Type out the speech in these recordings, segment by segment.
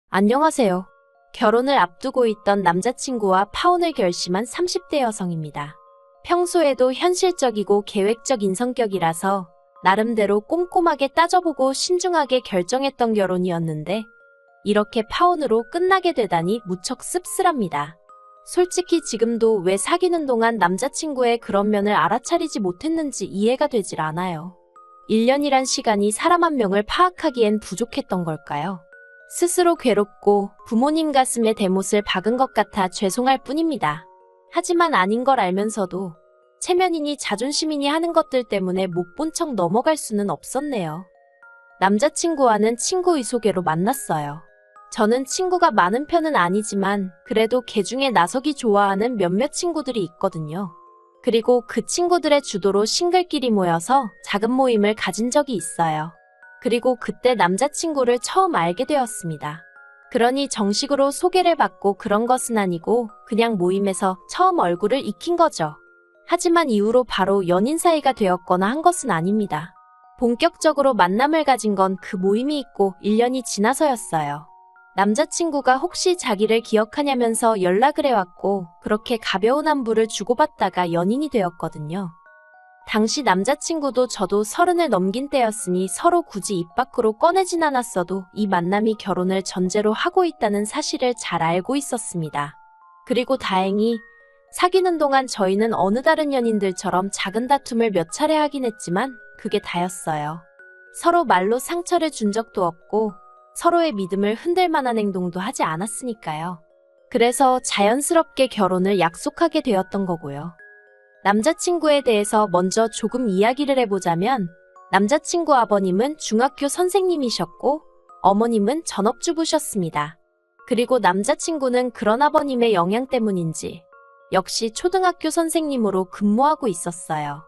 안녕하세요. 결혼을 앞두고 있던 남자친구와 파혼을 결심한 30대 여성입니다. 평소에도 현실적이고 계획적인 성격이라서 나름대로 꼼꼼하게 따져보고 신중하게 결정했던 결혼이었는데 이렇게 파혼으로 끝나게 되다니 무척 씁쓸합니다. 솔직히 지금도 왜 사귀는 동안 남자친구의 그런 면을 알아차리지 못했는지 이해가 되질 않아요. 1년이란 시간이 사람 한 명을 파악하기엔 부족했던 걸까요? 스스로 괴롭고 부모님 가슴에 대못을 박은 것 같아 죄송할 뿐입니다. 하지만 아닌 걸 알면서도 체면이니 자존심이니 하는 것들 때문에 못 본 척 넘어갈 수는 없었네요. 남자친구와는 친구의 소개로 만났어요. 저는 친구가 많은 편은 아니지만 그래도 개중에 나서기 좋아하는 몇몇 친구들이 있거든요. 그리고 그 친구들의 주도로 싱글끼리 모여서 작은 모임을 가진 적이 있어요. 그리고 그때 남자친구를 처음 알게 되었습니다. 그러니 정식으로 소개를 받고 그런 것은 아니고 그냥 모임에서 처음 얼굴을 익힌 거죠. 하지만 이후로 바로 연인 사이가 되었거나 한 것은 아닙니다. 본격적으로 만남을 가진 건 그 모임이 있고 1년이 지나서였어요. 남자친구가 혹시 자기를 기억하냐면서 연락을 해왔고 그렇게 가벼운 안부를 주고받다가 연인이 되었거든요. 당시 남자친구도 저도 30을 넘긴 때였으니 서로 굳이 입 밖으로 꺼내진 않았어도 이 만남이 결혼을 전제로 하고 있다는 사실을 잘 알고 있었습니다. 그리고 다행히 사귀는 동안 저희는 어느 다른 연인들처럼 작은 다툼을 몇 차례 하긴 했지만 그게 다였어요. 서로 말로 상처를 준 적도 없고 서로의 믿음을 흔들 만한 행동도 하지 않았으니까요. 그래서 자연스럽게 결혼을 약속하게 되었던 거고요. 남자친구에 대해서 먼저 조금 이야기를 해보자면 남자친구 아버님은 중학교 선생님이셨고 어머님은 전업주부셨습니다. 그리고 남자친구는 그런 아버님의 영향 때문인지 역시 초등학교 선생님으로 근무하고 있었어요.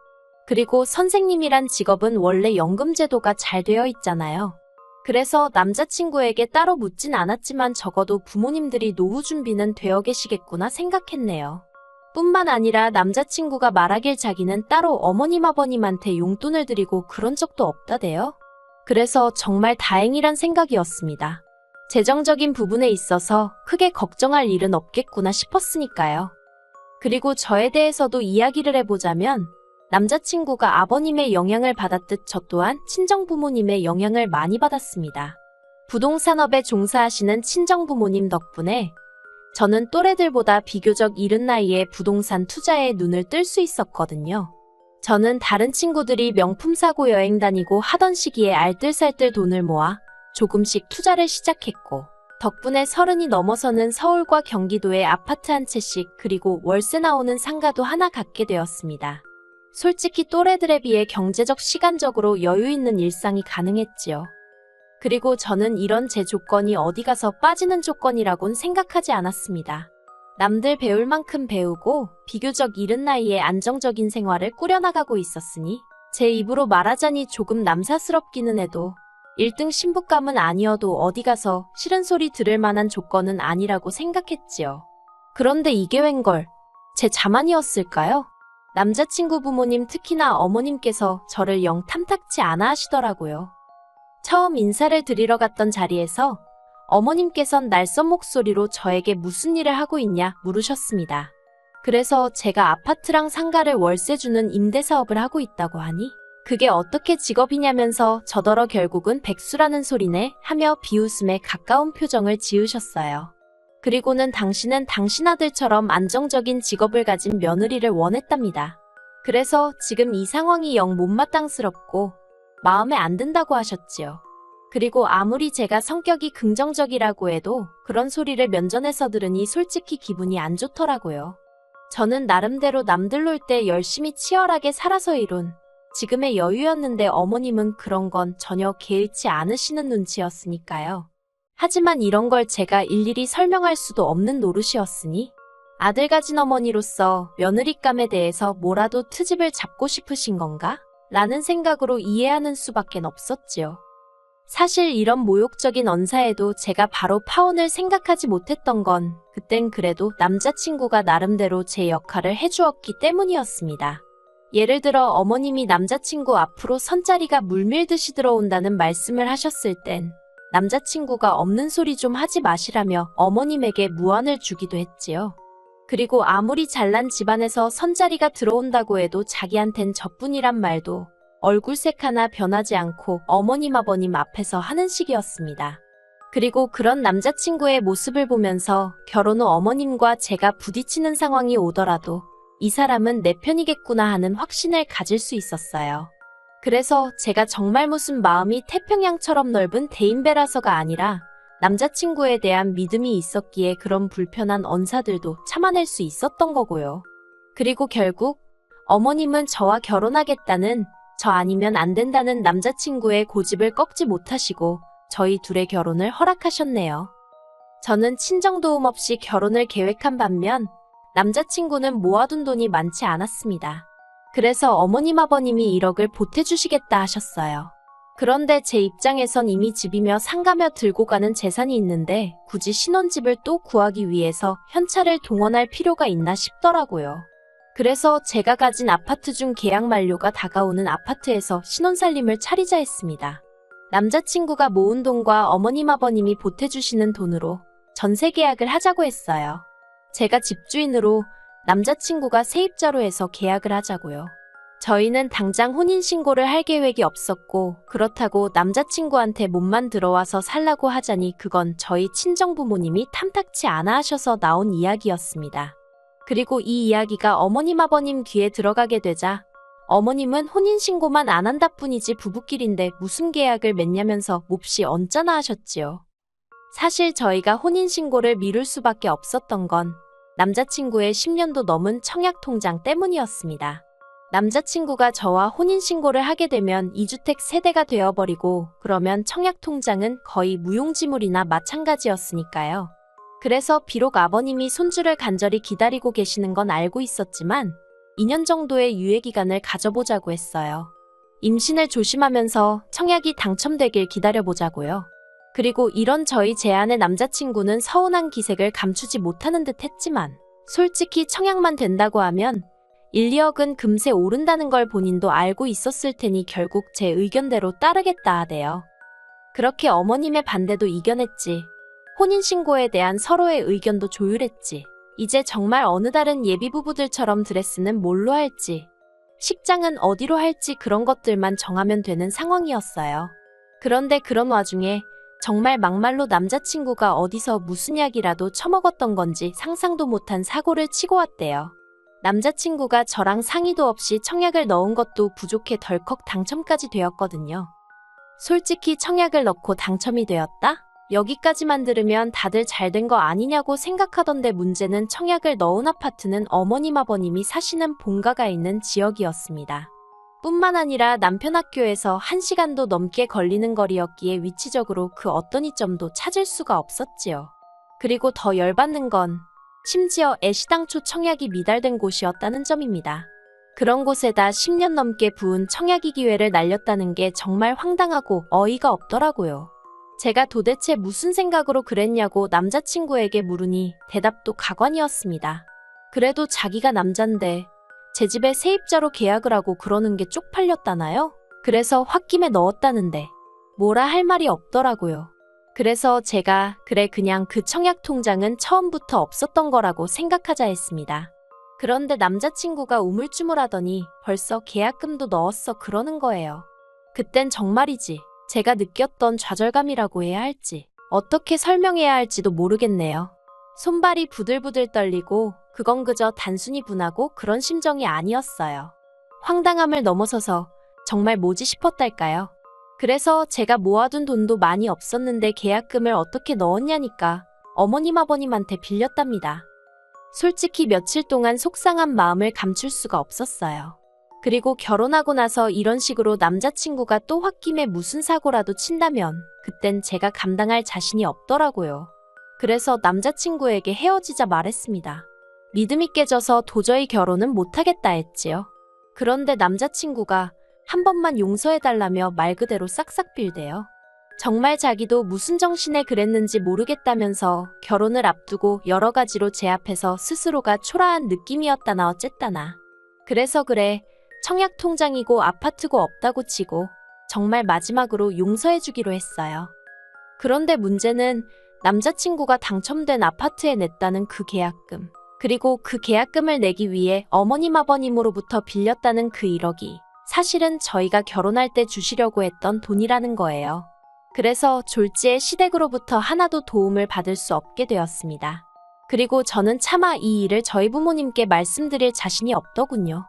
그리고 선생님이란 직업은 원래 연금 제도가 잘 되어 있잖아요. 그래서 남자친구에게 따로 묻진 않았지만 적어도 부모님들이 노후 준비는 되어 계시겠구나 생각했네요. 뿐만 아니라 남자친구가 말하길 자기는 따로 어머님 아버님한테 용돈을 드리고 그런 적도 없다대요. 그래서 정말 다행이란 생각이었습니다. 재정적인 부분에 있어서 크게 걱정할 일은 없겠구나 싶었으니까요. 그리고 저에 대해서도 이야기를 해보자면 남자친구가 아버님의 영향을 받았듯 저 또한 친정부모님의 영향을 많이 받았습니다. 부동산업에 종사하시는 친정부모님 덕분에 저는 또래들보다 비교적 이른 나이에 부동산 투자에 눈을 뜰 수 있었거든요. 저는 다른 친구들이 명품 사고 여행 다니고 하던 시기에 알뜰살뜰 돈을 모아 조금씩 투자를 시작했고 덕분에 30이 넘어서는 서울과 경기도에 아파트 한 채씩 그리고 월세 나오는 상가도 하나 갖게 되었습니다. 솔직히 또래들에 비해 경제적 시간적으로 여유 있는 일상이 가능했지요. 그리고 저는 이런 제 조건이 어디 가서 빠지는 조건이라곤 생각하지 않았습니다. 남들 배울 만큼 배우고 비교적 이른 나이에 안정적인 생활을 꾸려나가고 있었으니 제 입으로 말하자니 조금 남사스럽기는 해도 1등 신부감은 아니어도 어디 가서 싫은 소리 들을 만한 조건은 아니라고 생각했지요. 그런데 이게 웬걸? 제 자만이었을까요? 남자친구 부모님 특히나 어머님께서 저를 영 탐탁치 않아 하시더라고요. 처음 인사를 드리러 갔던 자리에서 어머님께선 낯선 목소리로 저에게 무슨 일을 하고 있냐 물으셨습니다. 그래서 제가 아파트랑 상가를 월세 주는 임대사업을 하고 있다고 하니 그게 어떻게 직업이냐면서 저더러 결국은 백수라는 소리네 하며 비웃음에 가까운 표정을 지으셨어요. 그리고는 당신은 당신 아들처럼 안정적인 직업을 가진 며느리를 원했답니다. 그래서 지금 이 상황이 영 못마땅스럽고 마음에 안 든다고 하셨지요. 그리고 아무리 제가 성격이 긍정적이라고 해도 그런 소리를 면전에서 들으니 솔직히 기분이 안 좋더라고요. 저는 나름대로 남들 놀 때 열심히 치열하게 살아서 이룬 지금의 여유였는데 어머님은 그런 건 전혀 개의치 않으시는 눈치였으니까요. 하지만 이런 걸 제가 일일이 설명할 수도 없는 노릇이었으니 아들 가진 어머니로서 며느리감에 대해서 뭐라도 트집을 잡고 싶으신 건가? 라는 생각으로 이해하는 수밖엔 없었지요. 사실 이런 모욕적인 언사에도 제가 바로 파혼을 생각하지 못했던 건 그땐 그래도 남자친구가 나름대로 제 역할을 해주었기 때문이었습니다. 예를 들어 어머님이 남자친구 앞으로 선자리가 물밀듯이 들어온다는 말씀을 하셨을 땐 남자친구가 없는 소리 좀 하지 마시라며 어머님에게 무안을 주기도 했지요. 그리고 아무리 잘난 집안에서 선자리가 들어온다고 해도 자기한텐 저뿐이란 말도 얼굴색 하나 변하지 않고 어머님 아버님 앞에서 하는 식이었습니다. 그리고 그런 남자친구의 모습을 보면서 결혼 후 어머님과 제가 부딪히는 상황이 오더라도 이 사람은 내 편이겠구나 하는 확신을 가질 수 있었어요. 그래서 제가 정말 무슨 마음이 태평양처럼 넓은 대인배라서가 아니라 남자친구에 대한 믿음이 있었기에 그런 불편한 언사들도 참아낼 수 있었던 거고요. 그리고 결국 어머님은 저와 결혼하겠다는, 저 아니면 안 된다는 남자친구의 고집을 꺾지 못하시고 저희 둘의 결혼을 허락하셨네요. 저는 친정도움 없이 결혼을 계획한 반면 남자친구는 모아둔 돈이 많지 않았습니다. 그래서 어머님 아버님이 1억을 보태주시겠다 하셨어요. 그런데 제 입장에선 이미 집이며 상가며 들고 가는 재산이 있는데 굳이 신혼집을 또 구하기 위해서 현찰을 동원할 필요가 있나 싶더라고요. 그래서 제가 가진 아파트 중 계약 만료가 다가오는 아파트에서 신혼살림을 차리자 했습니다. 남자친구가 모은 돈과 어머님 아버님이 보태주시는 돈으로 전세 계약을 하자고 했어요. 제가 집주인으로 남자친구가 세입자로 해서 계약을 하자고요. 저희는 당장 혼인신고를 할 계획이 없었고 그렇다고 남자친구한테 몸만 들어와서 살라고 하자니 그건 저희 친정부모님이 탐탁치 않아 하셔서 나온 이야기였습니다. 그리고 이 이야기가 어머님 아버님 귀에 들어가게 되자 어머님은 혼인신고만 안 한다 뿐이지 부부끼리인데 무슨 계약을 맺냐면서 몹시 언짢아 하셨지요. 사실 저희가 혼인신고를 미룰 수밖에 없었던 건 남자친구의 10년도 넘은 청약통장 때문이었습니다. 남자친구가 저와 혼인신고를 하게 되면 2주택 세대가 되어버리고 그러면 청약통장은 거의 무용지물이나 마찬가지였으니까요. 그래서 비록 아버님이 손주를 간절히 기다리고 계시는 건 알고 있었지만 2년 정도의 유예기간을 가져보자고 했어요. 임신을 조심하면서 청약이 당첨되길 기다려보자고요. 그리고 이런 저희 제안에 남자친구는 서운한 기색을 감추지 못하는 듯 했지만 솔직히 청약만 된다고 하면 1, 2억은 금세 오른다는 걸 본인도 알고 있었을 테니 결국 제 의견대로 따르겠다 하대요. 그렇게 어머님의 반대도 이겨냈지. 혼인신고에 대한 서로의 의견도 조율했지. 이제 정말 어느 다른 예비부부들처럼 드레스는 뭘로 할지, 식장은 어디로 할지 그런 것들만 정하면 되는 상황이었어요. 그런데 그런 와중에 정말 막말로 남자친구가 어디서 무슨 약이라도 처먹었던 건지 상상도 못한 사고를 치고 왔대요. 남자친구가 저랑 상의도 없이 청약을 넣은 것도 부족해 덜컥 당첨까지 되었거든요. 솔직히 청약을 넣고 당첨이 되었다? 여기까지만 들으면 다들 잘된 거 아니냐고 생각하던데 문제는 청약을 넣은 아파트는 어머님 아버님이 사시는 본가가 있는 지역이었습니다. 뿐만 아니라 남편 학교에서 1시간도 넘게 걸리는 거리였기에 위치적으로 그 어떤 이점도 찾을 수가 없었지요. 그리고 더 열받는 건 심지어 애시당초 청약이 미달된 곳이었다는 점입니다. 그런 곳에다 10년 넘게 부은 청약이 기회를 날렸다는 게 정말 황당하고 어이가 없더라고요. 제가 도대체 무슨 생각으로 그랬냐고 남자친구에게 물으니 대답도 가관이었습니다. 그래도 자기가 남잔데 제 집에 세입자로 계약을 하고 그러는 게 쪽팔렸다나요? 그래서 홧김에 넣었다는데 뭐라 할 말이 없더라고요. 그래서 제가 그래 그냥 그 청약 통장은 처음부터 없었던 거라고 생각하자 했습니다. 그런데 남자친구가 우물쭈물하더니 벌써 계약금도 넣었어 그러는 거예요. 그땐 정말이지 제가 느꼈던 좌절감이라고 해야 할지 어떻게 설명해야 할지도 모르겠네요. 손발이 부들부들 떨리고 그건 그저 단순히 분하고 그런 심정이 아니었어요. 황당함을 넘어서서 정말 뭐지 싶었달까요. 그래서 제가 모아둔 돈도 많이 없었는데 계약금을 어떻게 넣었냐니까 어머님 아버님한테 빌렸답니다. 솔직히 며칠 동안 속상한 마음을 감출 수가 없었어요. 그리고 결혼하고 나서 이런 식으로 남자친구가 또 홧김에 무슨 사고라도 친다면 그땐 제가 감당할 자신이 없더라고요. 그래서 남자친구에게 헤어지자 말했습니다. 믿음이 깨져서 도저히 결혼은 못하겠다 했지요. 그런데 남자친구가 한 번만 용서해달라며 말 그대로 싹싹 빌대요. 정말 자기도 무슨 정신에 그랬는지 모르겠다면서 결혼을 앞두고 여러 가지로 제 앞에서 스스로가 초라한 느낌이었다나 어쨌다나. 그래서 그래 청약 통장이고 아파트고 없다고 치고 정말 마지막으로 용서해주기로 했어요. 그런데 문제는 남자친구가 당첨된 아파트에 냈다는 그 계약금. 그리고 그 계약금을 내기 위해 어머님 아버님으로부터 빌렸다는 그 1억이 사실은 저희가 결혼할 때 주시려고 했던 돈이라는 거예요. 그래서 졸지의 시댁으로부터 하나도 도움을 받을 수 없게 되었습니다. 그리고 저는 차마 이 일을 저희 부모님께 말씀드릴 자신이 없더군요.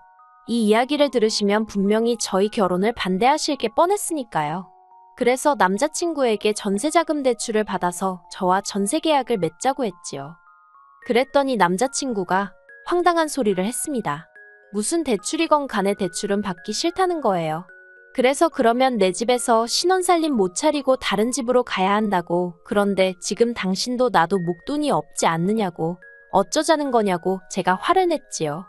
이 이야기를 들으시면 분명히 저희 결혼을 반대하실 게 뻔했으니까요. 그래서 남자친구에게 전세자금 대출을 받아서 저와 전세 계약을 맺자고 했지요. 그랬더니 남자친구가 황당한 소리를 했습니다. 무슨 대출이건 간에 대출은 받기 싫다는 거예요. 그래서 그러면 내 집에서 신혼살림 못 차리고 다른 집으로 가야 한다고. 그런데 지금 당신도 나도 목돈이 없지 않느냐고. 어쩌자는 거냐고 제가 화를 냈지요.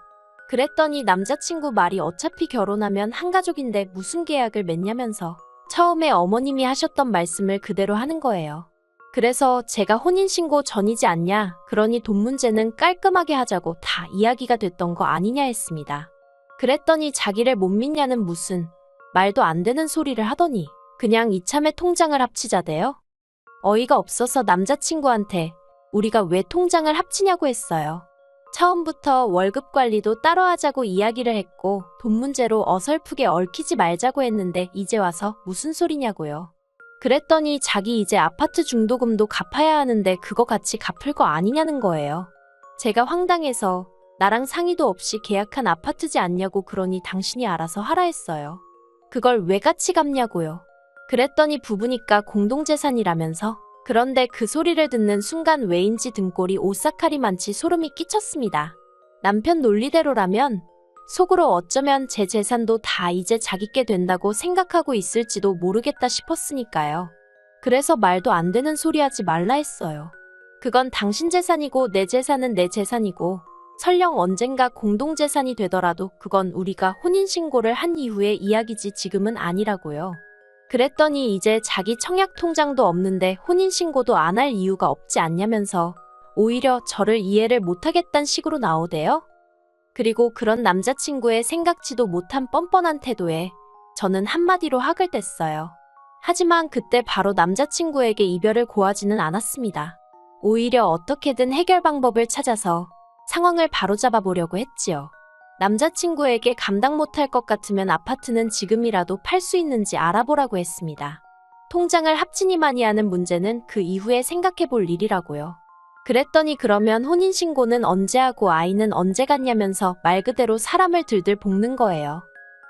그랬더니 남자친구 말이 어차피 결혼하면 한 가족인데 무슨 계약을 맺냐면서 처음에 어머님이 하셨던 말씀을 그대로 하는 거예요. 그래서 제가 혼인신고 전이지 않냐, 그러니 돈 문제는 깔끔하게 하자고 다 이야기가 됐던 거 아니냐 했습니다. 그랬더니 자기를 못 믿냐는 무슨 말도 안 되는 소리를 하더니 그냥 이참에 통장을 합치자대요. 어이가 없어서 남자친구한테 우리가 왜 통장을 합치냐고 했어요. 처음부터 월급 관리도 따로 하자고 이야기를 했고 돈 문제로 어설프게 얽히지 말자고 했는데 이제 와서 무슨 소리냐고요. 그랬더니 자기 이제 아파트 중도금도 갚아야 하는데 그거 같이 갚을 거 아니냐는 거예요. 제가 황당해서 나랑 상의도 없이 계약한 아파트지 않냐고 그러니 당신이 알아서 하라 했어요. 그걸 왜 같이 갚냐고요. 그랬더니 부부니까 공동재산이라면서. 그런데 그 소리를 듣는 순간 왜인지 등골이 오싹하리만치 소름이 끼쳤습니다. 남편 논리대로라면 속으로 어쩌면 제 재산도 다 이제 자기께 된다고 생각하고 있을지도 모르겠다 싶었으니까요. 그래서 말도 안 되는 소리 하지 말라 했어요. 그건 당신 재산이고 내 재산은 내 재산이고 설령 언젠가 공동재산이 되더라도 그건 우리가 혼인신고를 한 이후의 이야기지 지금은 아니라고요. 그랬더니 이제 자기 청약 통장도 없는데 혼인신고도 안 할 이유가 없지 않냐면서 오히려 저를 이해를 못하겠다는 식으로 나오대요. 그리고 그런 남자친구의 생각지도 못한 뻔뻔한 태도에 저는 한마디로 학을 뗐어요. 하지만 그때 바로 남자친구에게 이별을 고하지는 않았습니다. 오히려 어떻게든 해결 방법을 찾아서 상황을 바로잡아 보려고 했지요. 남자친구에게 감당 못할 것 같으면 아파트는 지금이라도 팔 수 있는지 알아보라고 했습니다. 통장을 합치니마니 하는 문제는 그 이후에 생각해 볼 일이라고요. 그랬더니 그러면 혼인신고는 언제 하고 아이는 언제 갖냐면서 말 그대로 사람을 들들 볶는 거예요.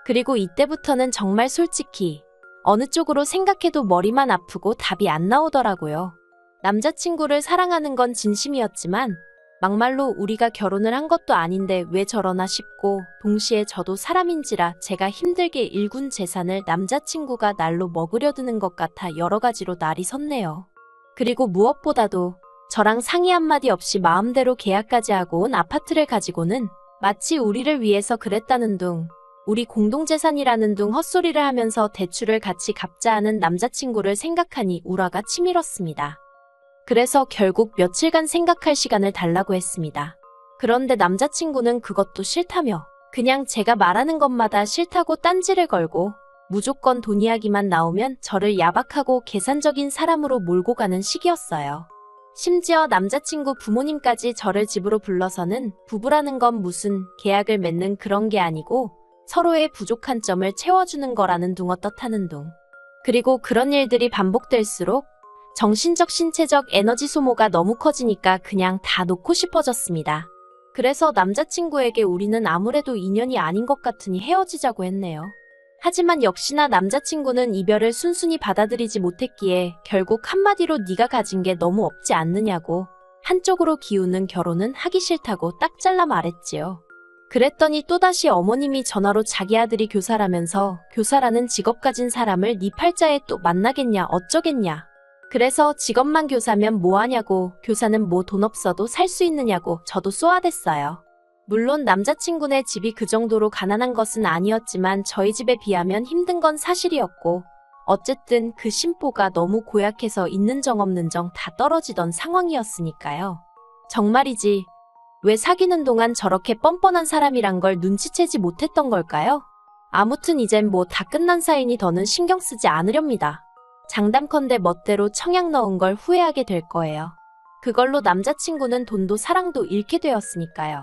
그리고 이때부터는 정말 솔직히 어느 쪽으로 생각해도 머리만 아프고 답이 안 나오더라고요. 남자친구를 사랑하는 건 진심이었지만 막말로 우리가 결혼을 한 것도 아닌데 왜 저러나 싶고 동시에 저도 사람인지라 제가 힘들게 일군 재산을 남자친구가 날로 먹으려 드는 것 같아 여러 가지로 날이 섰네요. 그리고 무엇보다도 저랑 상의 한마디 없이 마음대로 계약까지 하고 온 아파트를 가지고는 마치 우리를 위해서 그랬다는 둥, 우리 공동재산이라는 둥 헛소리를 하면서 대출을 같이 갚자 하는 남자친구를 생각하니 우라가 치밀었습니다. 그래서 결국 며칠간 생각할 시간을 달라고 했습니다. 그런데 남자친구는 그것도 싫다며 그냥 제가 말하는 것마다 싫다고 딴지를 걸고 무조건 돈 이야기만 나오면 저를 야박하고 계산적인 사람으로 몰고 가는 식이었어요. 심지어 남자친구 부모님까지 저를 집으로 불러서는 부부라는 건 무슨 계약을 맺는 그런 게 아니고 서로의 부족한 점을 채워주는 거라는 둥 어떻다는 둥. 그리고 그런 일들이 반복될수록 정신적 신체적 에너지 소모가 너무 커지니까 그냥 다 놓고 싶어졌습니다. 그래서 남자친구에게 우리는 아무래도 인연이 아닌 것 같으니 헤어지자고 했네요. 하지만 역시나 남자친구는 이별을 순순히 받아들이지 못했기에 결국 한마디로 네가 가진 게 너무 없지 않느냐고 한쪽으로 기우는 결혼은 하기 싫다고 딱 잘라 말했지요. 그랬더니 또다시 어머님이 전화로 자기 아들이 교사라면서 교사라는 직업 가진 사람을 네 팔자에 또 만나겠냐 어쩌겠냐. 그래서 직업만 교사면 뭐하냐고 교사는 뭐 돈 없어도 살 수 있느냐고 저도 쏘아댔어요. 물론 남자친구네 집이 그 정도로 가난한 것은 아니었지만 저희 집에 비하면 힘든 건 사실이었고 어쨌든 그 심보가 너무 고약해서 있는 정 없는 정 다 떨어지던 상황이었으니까요. 정말이지 왜 사귀는 동안 저렇게 뻔뻔한 사람이란 걸 눈치채지 못했던 걸까요? 아무튼 이젠 뭐 다 끝난 사이니 더는 신경 쓰지 않으렵니다. 장담컨대 멋대로 청약 넣은 걸 후회하게 될 거예요. 그걸로 남자친구는 돈도 사랑도 잃게 되었으니까요.